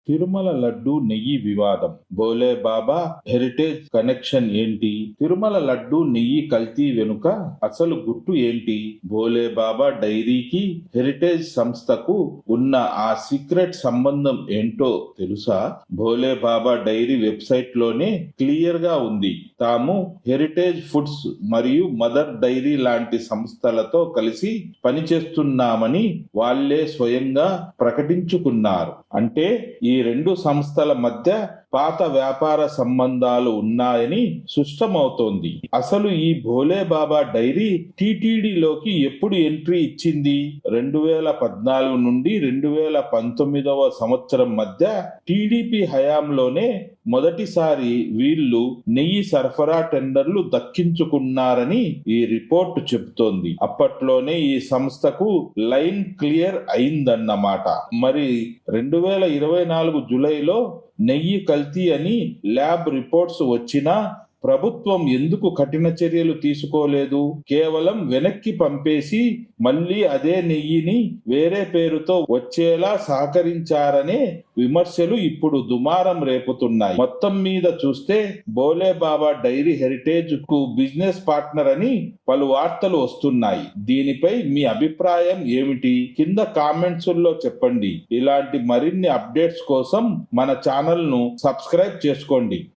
తిరుమల లడ్డు నెయ్యి వివాదం, భోలే బాబా heritage connection ఏంటి? తిరుమల లడ్డు నెయ్యి కల్తీ వెనుక అసలు గుట్టు ఏంటి? భోలే బాబా డైరీకి హెరిటేజ్ సంస్థకు ఉన్న ఆ సీక్రెట్ సంబంధం ఏంటో తెలుసా? భోలే బాబా డైరీ వెబ్సైట్ లోనే క్లియర్ గా ఉంది. తాము హెరిటేజ్ ఫుడ్స్ మరియు మదర్ డైరీ లాంటి సంస్థలతో కలిసి పనిచేస్తున్నామని వాళ్లే స్వయంగా ప్రకటించుకున్నారు. అంటే ఈ రెండు సంస్థల మధ్య పాత వ్యాపార సంబంధాలు ఉన్నాయని స్పష్టమవుతోంది. అసలు ఈ భోలే బాబా డైరీ టీటీడీలోకి ఎప్పుడు ఎంట్రీ ఇచ్చింది? 2014 నుండి 2019 సంవత్సరం మధ్య టీడీపీ హయాంలోనే మొదటిసారి వీళ్లు నెయ్యి సరఫరా టెండర్లు దక్కించుకున్నారని ఈ రిపోర్ట్ చెబుతోంది. అప్పట్లోనే ఈ సంస్థకు లైన్ క్లియర్ అయిందన్నమాట. మరి 2024 జూలైలో నెయ్యి కల్తీ అని ల్యాబ్ రిపోర్ట్స్ వచ్చినా ప్రభుత్వం ఎందుకు కఠిన చర్యలు తీసుకోలేదు? కేవలం వెనక్కి పంపేసి మళ్ళీ అదే నెయ్యిని వేరే పేరుతో వచ్చేలా సహకరించారనే విమర్శలు ఇప్పుడు దుమారం రేపుతున్నాయి. మొత్తం మీద చూస్తే భోలే బాబా డైరీ హెరిటేజ్ కు బిజినెస్ పార్ట్నర్ అని పలు వార్తలు వస్తున్నాయి. దీనిపై మీ అభిప్రాయం ఏమిటి? కింద కామెంట్స్ లో చెప్పండి. ఇలాంటి మరిన్ని అప్డేట్స్ కోసం మన ఛానల్ ను సబ్స్క్రైబ్ చేసుకోండి.